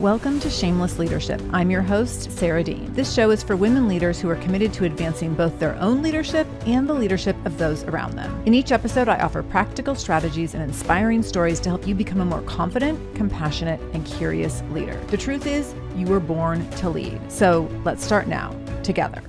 Welcome to Shameless Leadership. I'm your host, Sarah Dean. This show is for women leaders who are committed to advancing both their own leadership and the leadership of those around them. In each episode, I offer practical strategies and inspiring stories to help you become a more confident, compassionate, and curious leader. The truth is, you were born to lead. So let's start now, together.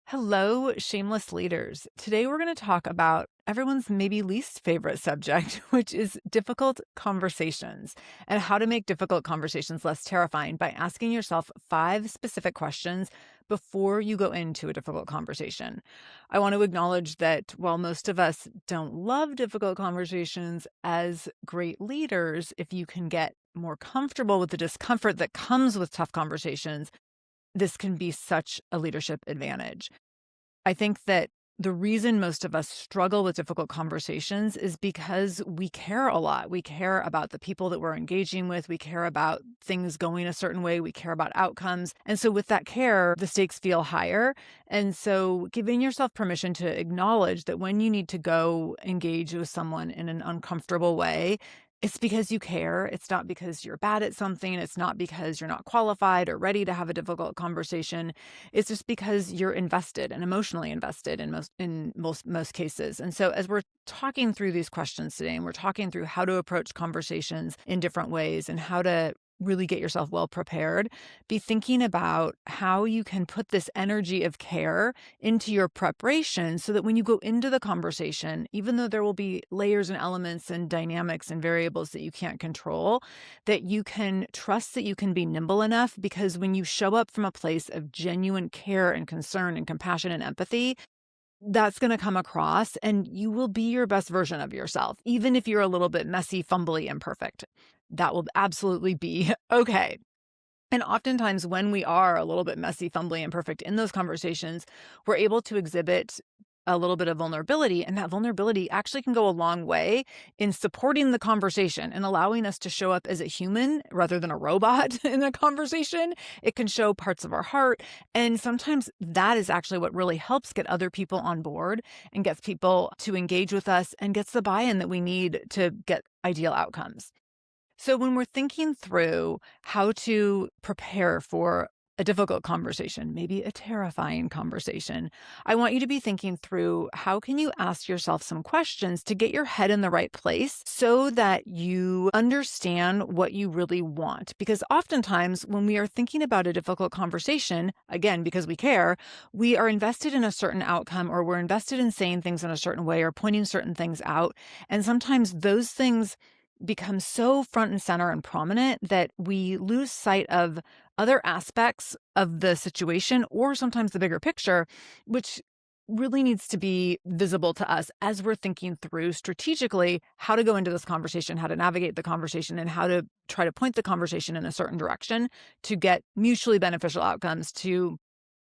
Hello, shameless leaders. Today we're going to talk about everyone's maybe least favorite subject, which is difficult conversations and how to make difficult conversations less terrifying by asking yourself 5 specific questions before you go into a difficult conversation. I want to acknowledge that while most of us don't love difficult conversations, as great leaders, if you can get more comfortable with the discomfort that comes with tough conversations, this can be such a leadership advantage. I think that the reason most of us struggle with difficult conversations is because we care a lot. We care about the people that we're engaging with. We care about things going a certain way. We care about outcomes. And so with that care, the stakes feel higher. And so giving yourself permission to acknowledge that when you need to go engage with someone in an uncomfortable way, it's because you care. It's not because you're bad at something. It's not because you're not qualified or ready to have a difficult conversation. It's just because you're invested and emotionally invested in most cases. And so as we're talking through these questions today, and we're talking through how to approach conversations in different ways and how to really get yourself well prepared, be thinking about how you can put this energy of care into your preparation so that when you go into the conversation, even though there will be layers and elements and dynamics and variables that you can't control, that you can trust that you can be nimble enough, because when you show up from a place of genuine care and concern and compassion and empathy, that's going to come across and you will be your best version of yourself, even if you're a little bit messy, fumbly, imperfect. That will absolutely be okay. And oftentimes when we are a little bit messy, fumbly, imperfect in those conversations, we're able to exhibit a little bit of vulnerability. And that vulnerability actually can go a long way in supporting the conversation and allowing us to show up as a human rather than a robot in a conversation. It can show parts of our heart. And sometimes that is actually what really helps get other people on board and gets people to engage with us and gets the buy-in that we need to get ideal outcomes. So when we're thinking through how to prepare for a difficult conversation, maybe a terrifying conversation, I want you to be thinking through how can you ask yourself some questions to get your head in the right place so that you understand what you really want. Because oftentimes when we are thinking about a difficult conversation, again, because we care, we are invested in a certain outcome, or we're invested in saying things in a certain way or pointing certain things out. And sometimes those things become so front and center and prominent that we lose sight of other aspects of the situation, or sometimes the bigger picture, which really needs to be visible to us as we're thinking through strategically how to go into this conversation, how to navigate the conversation, and how to try to point the conversation in a certain direction to get mutually beneficial outcomes, to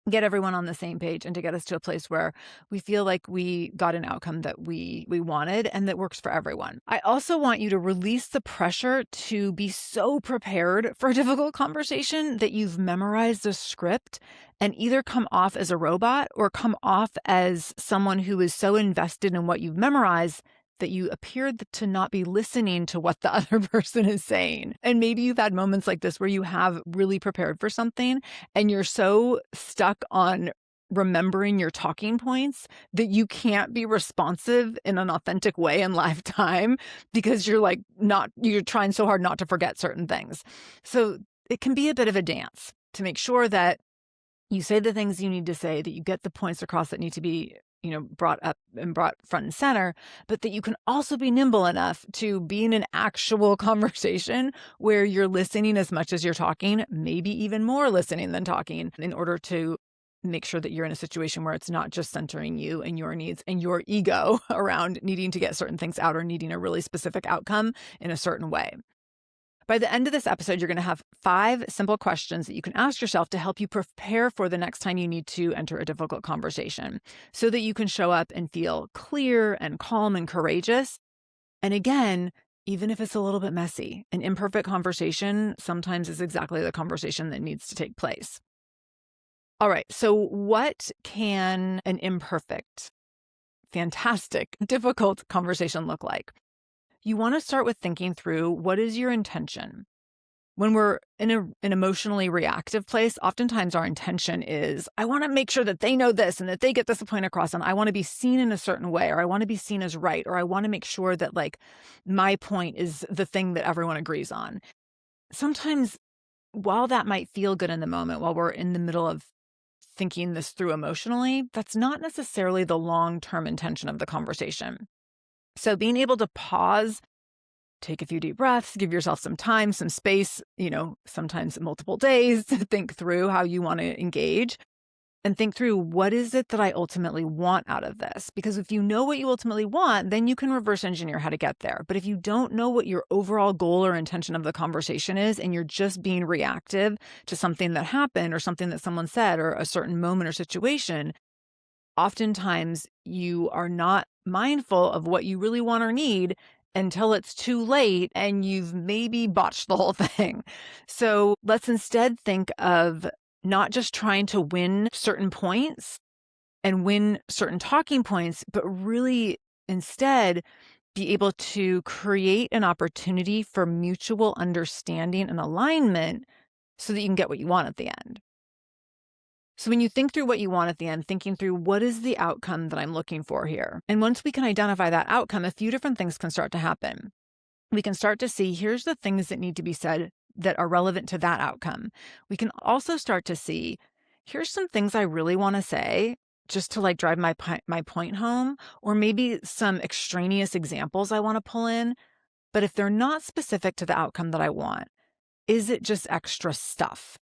get everyone on the same page, and to get us to a place where we feel like we got an outcome that we wanted and that works for everyone. I also want you to release the pressure to be so prepared for a difficult conversation that you've memorized the script and either come off as a robot or come off as someone who is so invested in what you've memorized that you appeared to not be listening to what the other person is saying. And maybe you've had moments like this where you have really prepared for something and you're so stuck on remembering your talking points that you can't be responsive in an authentic way in live time because you're trying so hard not to forget certain things. So it can be a bit of a dance to make sure that you say the things you need to say, that you get the points across that need to be brought up and brought front and center, but that you can also be nimble enough to be in an actual conversation where you're listening as much as you're talking, maybe even more listening than talking, in order to make sure that you're in a situation where it's not just centering you and your needs and your ego around needing to get certain things out or needing a really specific outcome in a certain way. By the end of this episode, you're going to have 5 simple questions that you can ask yourself to help you prepare for the next time you need to enter a difficult conversation so that you can show up and feel clear and calm and courageous. And again, even if it's a little bit messy, an imperfect conversation sometimes is exactly the conversation that needs to take place. All right, so what can an imperfect, fantastic, difficult conversation look like? You want to start with thinking through, what is your intention? When we're in an emotionally reactive place, oftentimes our intention is, I want to make sure that they know this and that they get this point across, and I want to be seen in a certain way, or I want to be seen as right, or I want to make sure that like my point is the thing that everyone agrees on. Sometimes while that might feel good in the moment, while we're in the middle of thinking this through emotionally, that's not necessarily the long-term intention of the conversation. So being able to pause, take a few deep breaths, give yourself some time, some space, sometimes multiple days to think through how you want to engage and think through, what is it that I ultimately want out of this? Because if you know what you ultimately want, then you can reverse engineer how to get there. But if you don't know what your overall goal or intention of the conversation is, and you're just being reactive to something that happened or something that someone said or a certain moment or situation, oftentimes you are not mindful of what you really want or need until it's too late and you've maybe botched the whole thing. So let's instead think of not just trying to win certain points and win certain talking points, but really instead be able to create an opportunity for mutual understanding and alignment so that you can get what you want at the end. So when you think through what you want at the end, thinking through what is the outcome that I'm looking for here? And once we can identify that outcome, a few different things can start to happen. We can start to see, here's the things that need to be said that are relevant to that outcome. We can also start to see, here's some things I really want to say just to like drive my point home, or maybe some extraneous examples I want to pull in. But if they're not specific to the outcome that I want, is it just extra stuff?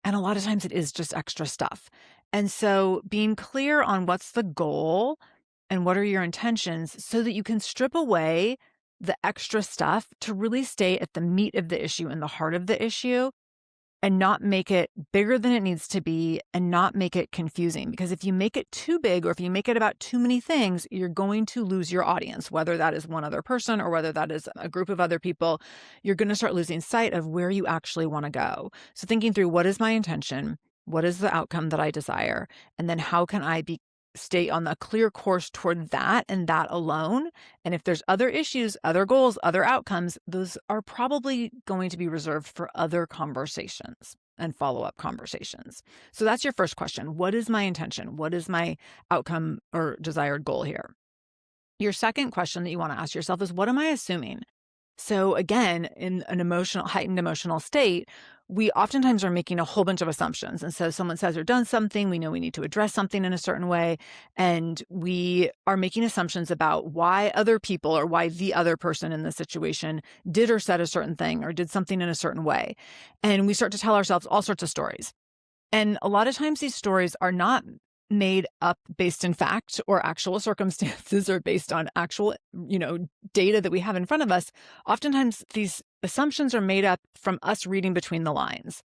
And a lot of times it is just extra stuff. And so being clear on what's the goal and what are your intentions so that you can strip away the extra stuff to really stay at the meat of the issue and the heart of the issue and not make it bigger than it needs to be and not make it confusing. Because if you make it too big or if you make it about too many things, you're going to lose your audience, whether that is one other person or whether that is a group of other people. You're going to start losing sight of where you actually want to go. So thinking through, what is my intention? What is the outcome that I desire? And then how can I stay on the clear course toward that and that alone? And if there's other issues, other goals, other outcomes, those are probably going to be reserved for other conversations and follow-up conversations. So that's your first question. What is my intention? What is my outcome or desired goal here? Your second question that you want to ask yourself is, what am I assuming? So again, in an heightened emotional state, we oftentimes are making a whole bunch of assumptions. And so someone says or done something, we know we need to address something in a certain way. And we are making assumptions about why other people or why the other person in the situation did or said a certain thing or did something in a certain way. And we start to tell ourselves all sorts of stories. And a lot of times these stories are not made up based in fact or actual circumstances or based on actual, data that we have in front of us. Oftentimes these assumptions are made up from us reading between the lines.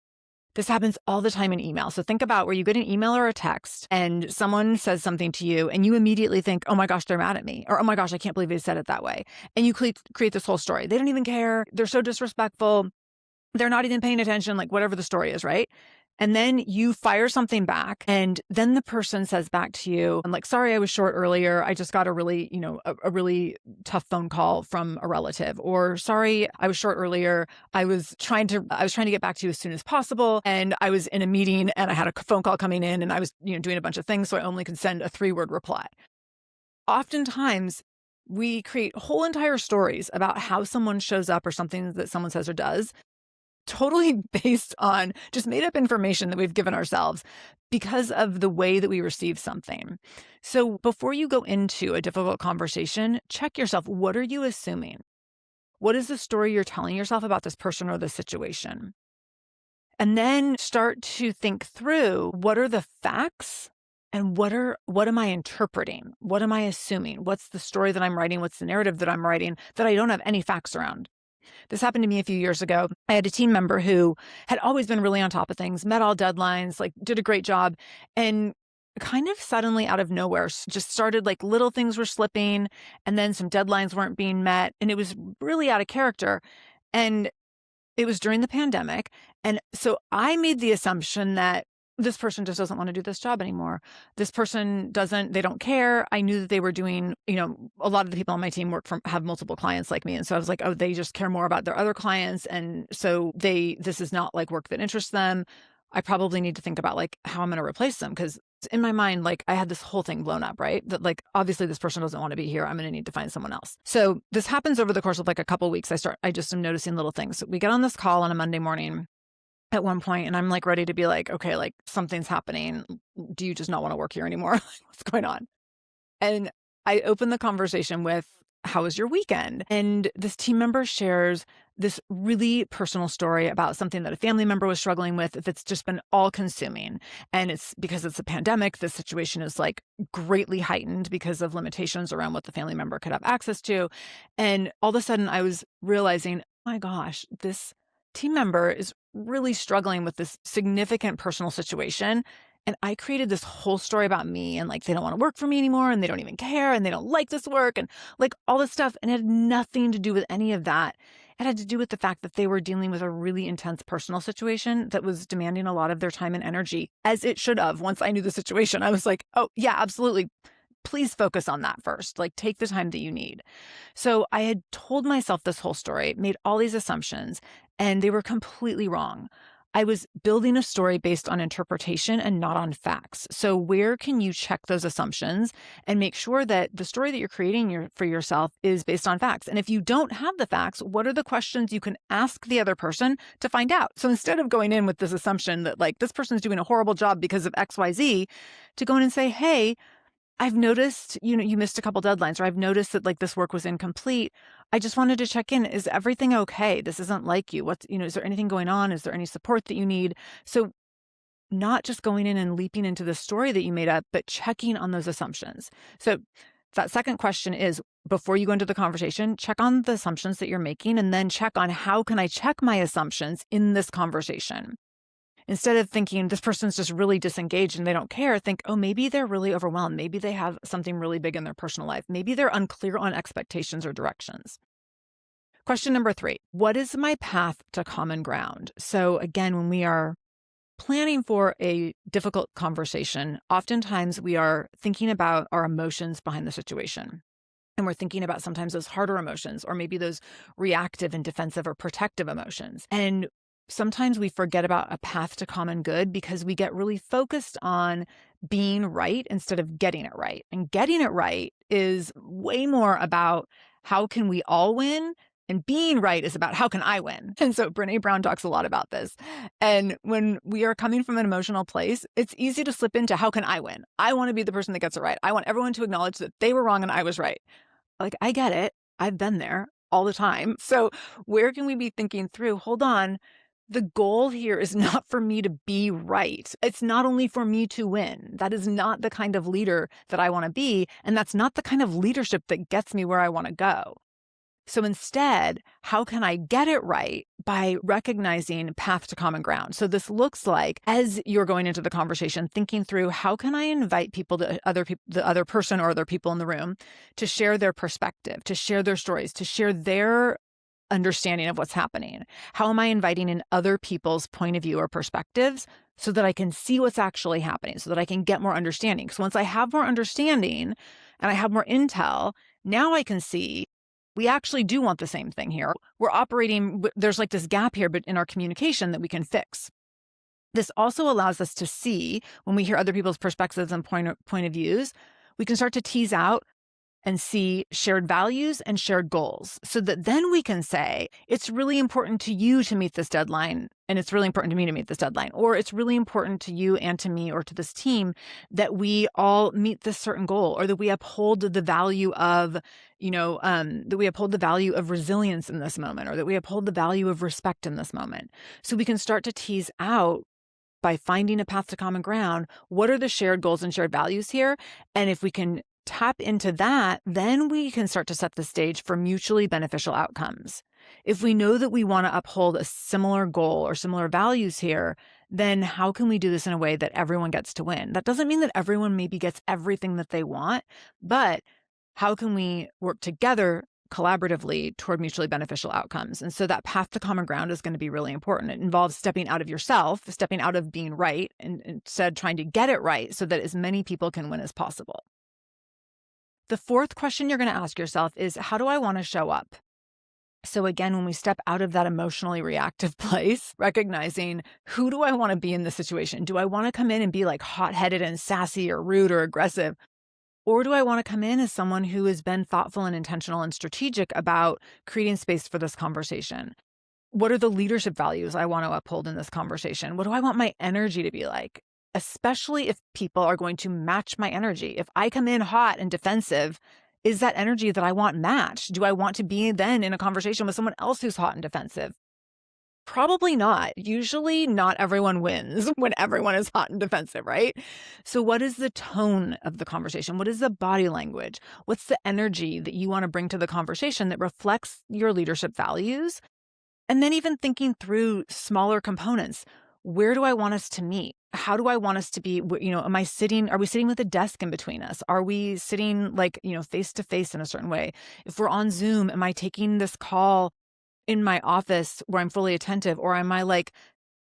This happens all the time in email. So think about where you get an email or a text and someone says something to you and you immediately think, oh my gosh, they're mad at me. Or, oh my gosh, I can't believe they said it that way. And you create this whole story. They don't even care. They're so disrespectful. They're not even paying attention, like whatever the story is, right? And then you fire something back and then the person says back to you, I'm like, sorry, I was short earlier. I just got a really, a really tough phone call from a relative. Or sorry, I was short earlier. I was trying to get back to you as soon as possible. And I was in a meeting and I had a phone call coming in and I was, doing a bunch of things. So I only could send a 3-word reply. Oftentimes we create whole entire stories about how someone shows up or something that someone says or does, totally based on just made up information that we've given ourselves because of the way that we receive something. So before you go into a difficult conversation, check yourself. What are you assuming? What is the story you're telling yourself about this person or this situation? And then start to think through, what are the facts and what am I interpreting? What am I assuming? What's the story that I'm writing? What's the narrative that I'm writing that I don't have any facts around? This happened to me a few years ago. I had a team member who had always been really on top of things, met all deadlines, like did a great job, and kind of suddenly out of nowhere just started like little things were slipping and then some deadlines weren't being met. And it was really out of character. And it was during the pandemic. And so I made the assumption that this person just doesn't want to do this job anymore. This person they don't care. I knew that they were doing, a lot of the people on my team have multiple clients like me. And so I was like, oh, they just care more about their other clients. And so this is not like work that interests them. I probably need to think about like how I'm going to replace them. Cause in my mind, like I had this whole thing blown up, right? That like, obviously this person doesn't want to be here. I'm going to need to find someone else. So this happens over the course of like a couple of weeks. I just am noticing little things. So we get on this call on a Monday morning at one point, and I'm like ready to be like, okay, like something's happening. Do you just not want to work here anymore? What's going on? And I open the conversation with, how was your weekend? And this team member shares this really personal story about something that a family member was struggling with that's just been all consuming. And it's because it's a pandemic, the situation is like greatly heightened because of limitations around what the family member could have access to. And all of a sudden I was realizing, oh my gosh, this team member is really struggling with this significant personal situation. And I created this whole story about me and like, they don't want to work for me anymore and they don't even care and they don't like this work and like all this stuff. And it had nothing to do with any of that. It had to do with the fact that they were dealing with a really intense personal situation that was demanding a lot of their time and energy, as it should have. Once I knew the situation, I was like, oh yeah, absolutely. Please focus on that first. Like take the time that you need. So I had told myself this whole story, made all these assumptions, and they were completely wrong. I was building a story based on interpretation and not on facts. So where can you check those assumptions and make sure that the story that you're creating for yourself is based on facts? And if you don't have the facts, what are the questions you can ask the other person to find out? So instead of going in with this assumption that like this person's doing a horrible job because of XYZ, to go in and say, hey, I've noticed, you missed a couple deadlines, or I've noticed that like this work was incomplete. I just wanted to check in. Is everything okay? This isn't like you. Is there anything going on? Is there any support that you need? So not just going in and leaping into the story that you made up, but checking on those assumptions. So that second question is, before you go into the conversation, check on the assumptions that you're making, and then check on how can I check my assumptions in this conversation? Instead of thinking this person's just really disengaged and they don't care, think, oh, maybe they're really overwhelmed. Maybe they have something really big in their personal life. Maybe they're unclear on expectations or directions. Question number 3, what is my path to common ground? So again, when we are planning for a difficult conversation, oftentimes we are thinking about our emotions behind the situation. And we're thinking about sometimes those harder emotions, or maybe those reactive and defensive or protective emotions. And sometimes we forget about a path to common good because we get really focused on being right instead of getting it right. And getting it right is way more about how can we all win, and being right is about how can I win. And so Brené Brown talks a lot about this. And when we are coming from an emotional place, it's easy to slip into how can I win? I want to be the person that gets it right. I want everyone to acknowledge that they were wrong and I was right. Like, I get it. I've been there all the time. So where can we be thinking through, hold on, the goal here is not for me to be right. It's not only for me to win. That is not the kind of leader that I want to be. And that's not the kind of leadership that gets me where I want to go. So instead, how can I get it right? By recognizing path to common ground. So this looks like, as you're going into the conversation, thinking through how can I invite people to the other person or other people in the room to share their perspective, to share their stories, to share their understanding of what's happening. How am I inviting in other people's point of view or perspectives so that I can see what's actually happening, so that I can get more understanding? Because once I have more understanding and I have more intel, now I can see we actually do want the same thing here. We're operating, there's like this gap here, but in our communication that we can fix. This also allows us to see when we hear other people's perspectives and point of views, we can start to tease out and see shared values and shared goals, so that then we can say, it's really important to you to meet this deadline, and it's really important to me to meet this deadline, or it's really important to you and to me or to this team that we all meet this certain goal, or that we uphold the value of, that we uphold the value of resilience in this moment, or that we uphold the value of respect in this moment. So we can start to tease out, by finding a path to common ground, what are the shared goals and shared values here? And if we can tap into that, then we can start to set the stage for mutually beneficial outcomes. If we know that we want to uphold a similar goal or similar values here, then how can we do this in a way that everyone gets to win? That doesn't mean that everyone maybe gets everything that they want, but how can we work together collaboratively toward mutually beneficial outcomes. And so that path to common ground is going to be really important. It involves stepping out of yourself, stepping out of being right, and instead trying to get it right so that as many people can win as possible. The fourth question you're going to ask yourself is, how do I want to show up? So again, when we step out of that emotionally reactive place, recognizing who do I want to be in this situation? Do I want to come in and be like hot-headed and sassy or rude or aggressive? Or do I want to come in as someone who has been thoughtful and intentional and strategic about creating space for this conversation? What are the leadership values I want to uphold in this conversation? What do I want my energy to be like? Especially if people are going to match my energy. If I come in hot and defensive, is that energy that I want matched? Do I want to be then in a conversation with someone else who's hot and defensive? Probably not. Usually not everyone wins when everyone is hot and defensive, right? So what is the tone of the conversation? What is the body language? What's the energy that you want to bring to the conversation that reflects your leadership values? And then even thinking through smaller components. Where do I want us to meet? How do I want us to be? Are we sitting with a desk in between us? Are we sitting face to face in a certain way? If we're on Zoom, am I taking this call in my office where I'm fully attentive, or am I like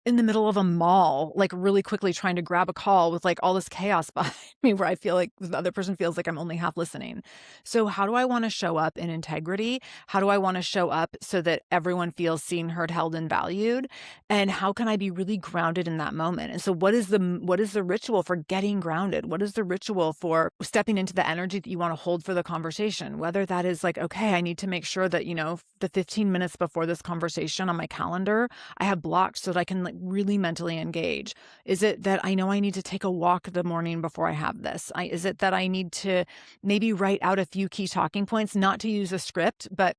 in the middle of a mall, like really quickly trying to grab a call with like all this chaos behind me where I feel like the other person feels like I'm only half listening. So how do I want to show up in integrity? How do I want to show up so that everyone feels seen, heard, held, and valued? And how can I be really grounded in that moment? And so what is the ritual for getting grounded? What is the ritual for stepping into the energy that you want to hold for the conversation? Whether that is like, okay, I need to make sure that, the 15 minutes before this conversation on my calendar, I have blocked so that I can really mentally engage. Is it that I know I need to take a walk the morning before I have this? Is it that I need to maybe write out a few key talking points, not to use a script, but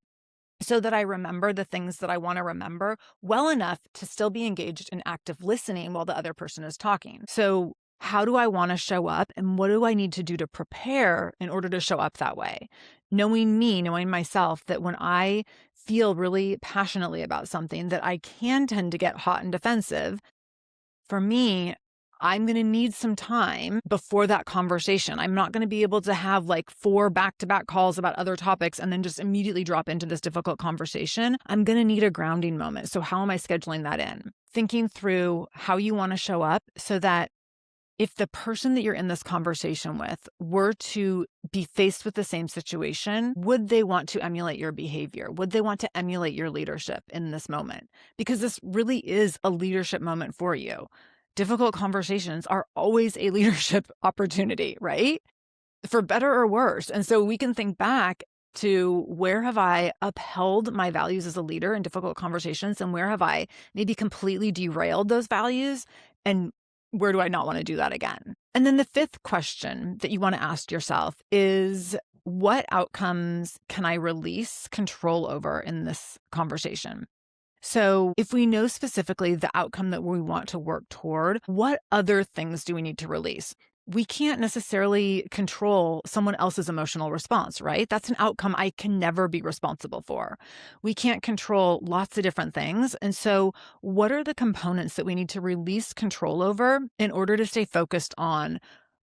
so that I remember the things that I want to remember well enough to still be engaged in active listening while the other person is talking? So how do I want to show up, and what do I need to do to prepare in order to show up that way? Knowing myself, that when I feel really passionately about something, that I can tend to get hot and defensive. For me, I'm going to need some time before that conversation. I'm not going to be able to have like 4 back-to-back calls about other topics and then just immediately drop into this difficult conversation. I'm going to need a grounding moment. So how am I scheduling that in? Thinking through how you want to show up so that if the person that you're in this conversation with were to be faced with the same situation, would they want to emulate your behavior? Would they want to emulate your leadership in this moment? Because this really is a leadership moment for you. Difficult conversations are always a leadership opportunity, right? For better or worse. And so we can think back to, where have I upheld my values as a leader in difficult conversations, and where have I maybe completely derailed those values, and where do I not want to do that again? And then the fifth question that you want to ask yourself is, what outcomes can I release control over in this conversation? So if we know specifically the outcome that we want to work toward, what other things do we need to release? We can't necessarily control someone else's emotional response, right? That's an outcome I can never be responsible for. We can't control lots of different things. And so what are the components that we need to release control over in order to stay focused on,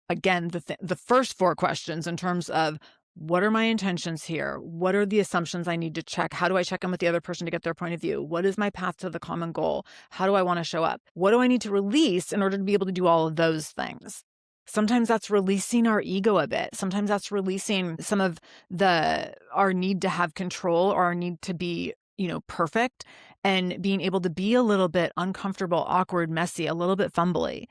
again, the first 4 questions in terms of, what are my intentions here? What are the assumptions I need to check? How do I check in with the other person to get their point of view? What is my path to the common goal? How do I want to show up? What do I need to release in order to be able to do all of those things? Sometimes that's releasing our ego a bit. Sometimes that's releasing some of our need to have control, or our need to be, perfect, and being able to be a little bit uncomfortable, awkward, messy, a little bit fumbly.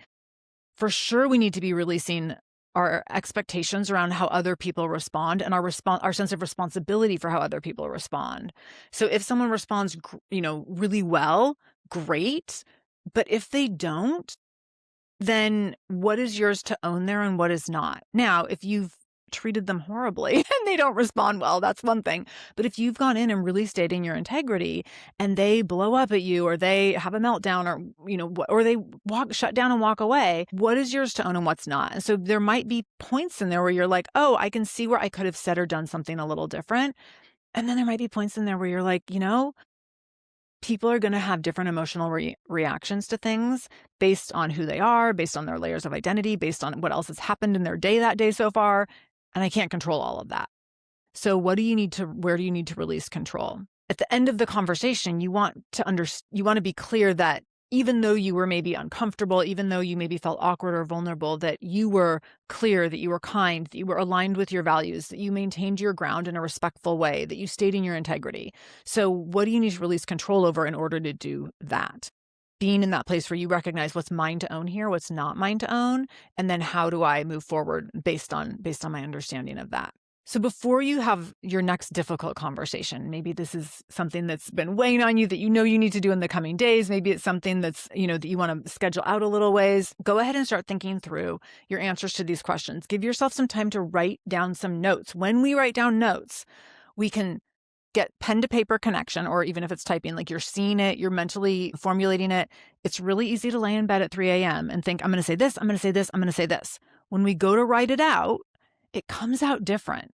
For sure, we need to be releasing our expectations around how other people respond, and our sense of responsibility for how other people respond. So if someone responds, really well, great. But if they don't, then what is yours to own there and what is not? Now, if you've treated them horribly and they don't respond well, that's one thing. But if you've gone in and really stayed in your integrity, and they blow up at you, or they have a meltdown, or they shut down and walk away, what is yours to own and what's not? And so there might be points in there where you're like, oh, I can see where I could have said or done something a little different. And then there might be points in there where you're like, people are going to have different emotional reactions to things based on who they are, based on their layers of identity, based on what else has happened in their day that day so far. And I can't control all of that. So where do you need to release control? At the end of the conversation, you want to be clear that even though you were maybe uncomfortable, even though you maybe felt awkward or vulnerable, that you were clear, that you were kind, that you were aligned with your values, that you maintained your ground in a respectful way, that you stayed in your integrity. So what do you need to release control over in order to do that? Being in that place where you recognize what's mine to own here, what's not mine to own, and then how do I move forward based on my understanding of that. So before you have your next difficult conversation, maybe this is something that's been weighing on you that you need to do in the coming days. Maybe it's something that's, that you want to schedule out a little ways. Go ahead and start thinking through your answers to these questions. Give yourself some time to write down some notes. When we write down notes, we can get pen to paper connection, or even if it's typing, like you're seeing it, you're mentally formulating it. It's really easy to lay in bed at 3 a.m. and think, I'm going to say this, I'm going to say this, I'm going to say this. When we go to write it out, it comes out different.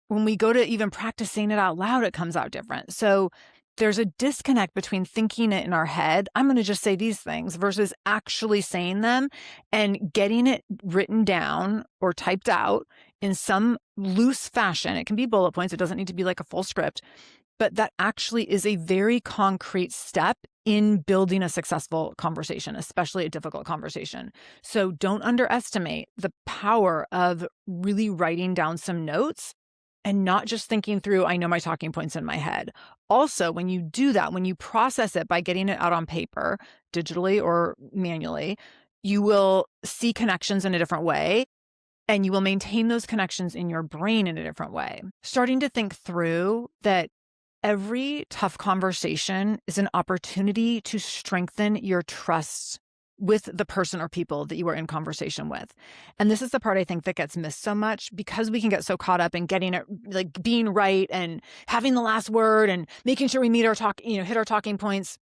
When we go to even practice saying it out loud, it comes out different. So there's a disconnect between thinking it in our head, I'm going to just say these things, versus actually saying them and getting it written down or typed out in some loose fashion. It can be bullet points. It doesn't need to be like a full script, but that actually is a very concrete step in building a successful conversation, especially a difficult conversation. So don't underestimate the power of really writing down some notes and not just thinking through, I know my talking points in my head. Also, when you do that, when you process it by getting it out on paper, digitally or manually, you will see connections in a different way, and you will maintain those connections in your brain in a different way. Starting to think through that every tough conversation is an opportunity to strengthen your trust with the person or people that you are in conversation with. And this is the part I think that gets missed so much, because we can get so caught up in getting it, like being right and having the last word and making sure we meet our hit our talking points.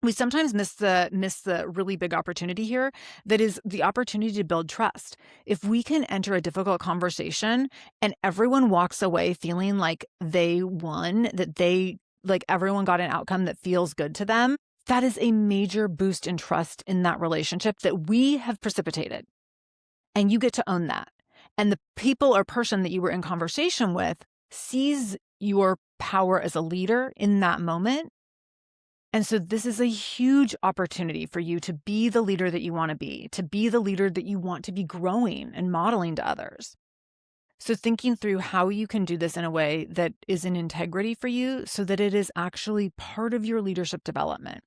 We sometimes miss the really big opportunity here, that is the opportunity to build trust. If we can enter a difficult conversation and everyone walks away feeling like they won, like everyone got an outcome that feels good to them, that is a major boost in trust in that relationship that we have precipitated. And you get to own that. And the people or person that you were in conversation with sees your power as a leader in that moment. And so this is a huge opportunity for you to be the leader that you want to be the leader that you want to be growing and modeling to others. So thinking through how you can do this in a way that is in integrity for you so that it is actually part of your leadership development.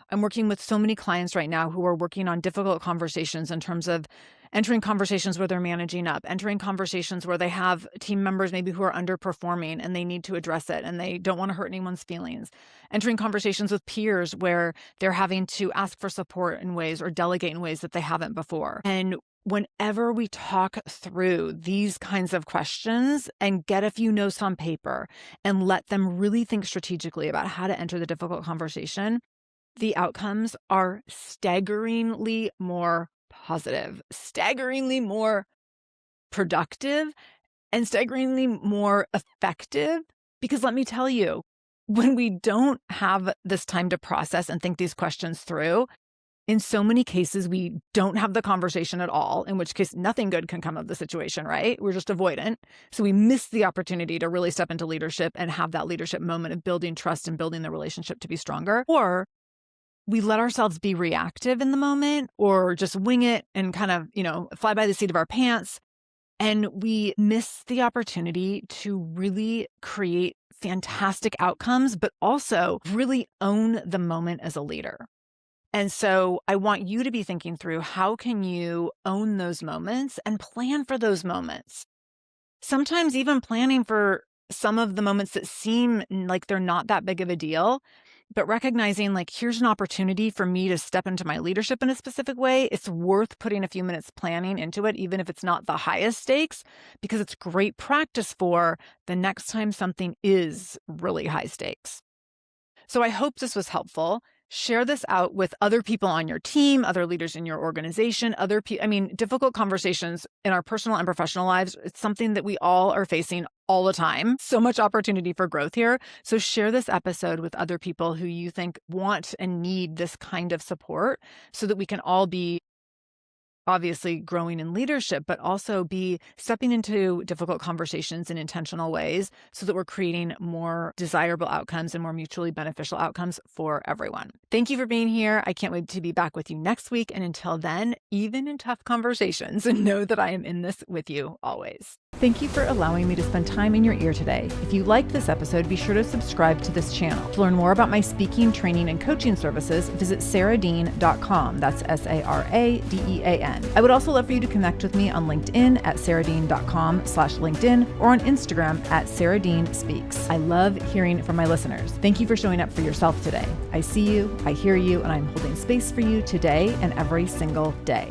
I'm working with so many clients right now who are working on difficult conversations in terms of entering conversations where they're managing up, entering conversations where they have team members maybe who are underperforming and they need to address it and they don't want to hurt anyone's feelings, entering conversations with peers where they're having to ask for support in ways or delegate in ways that they haven't before. And whenever we talk through these kinds of questions and get a few notes on paper and let them really think strategically about how to enter the difficult conversation, the outcomes are staggeringly more positive, staggeringly more productive, and staggeringly more effective. Because let me tell you, when we don't have this time to process and think these questions through, in so many cases, we don't have the conversation at all, in which case nothing good can come of the situation, right? We're just avoidant. So we miss the opportunity to really step into leadership and have that leadership moment of building trust and building the relationship to be stronger. Or we let ourselves be reactive in the moment or just wing it and kind of, fly by the seat of our pants. And we miss the opportunity to really create fantastic outcomes, but also really own the moment as a leader. And so I want you to be thinking through, how can you own those moments and plan for those moments? Sometimes even planning for some of the moments that seem like they're not that big of a deal, but recognizing like, here's an opportunity for me to step into my leadership in a specific way. It's worth putting a few minutes planning into it, even if it's not the highest stakes, because it's great practice for the next time something is really high stakes. So I hope this was helpful. Share this out with other people on your team, other leaders in your organization, difficult conversations in our personal and professional lives. It's something that we all are facing all the time. So much opportunity for growth here. So share this episode with other people who you think want and need this kind of support so that we can all be obviously growing in leadership, but also be stepping into difficult conversations in intentional ways so that we're creating more desirable outcomes and more mutually beneficial outcomes for everyone. Thank you for being here. I can't wait to be back with you next week. And until then, even in tough conversations, know that I am in this with you always. Thank you for allowing me to spend time in your ear today. If you liked this episode, be sure to subscribe to this channel. To learn more about my speaking, training, and coaching services, visit sarahdean.com. That's SARADEAN. I would also love for you to connect with me on LinkedIn at sarahdean.com/LinkedIn or on Instagram at sarahdeanspeaks. I love hearing from my listeners. Thank you for showing up for yourself today. I see you, I hear you, and I'm holding space for you today and every single day.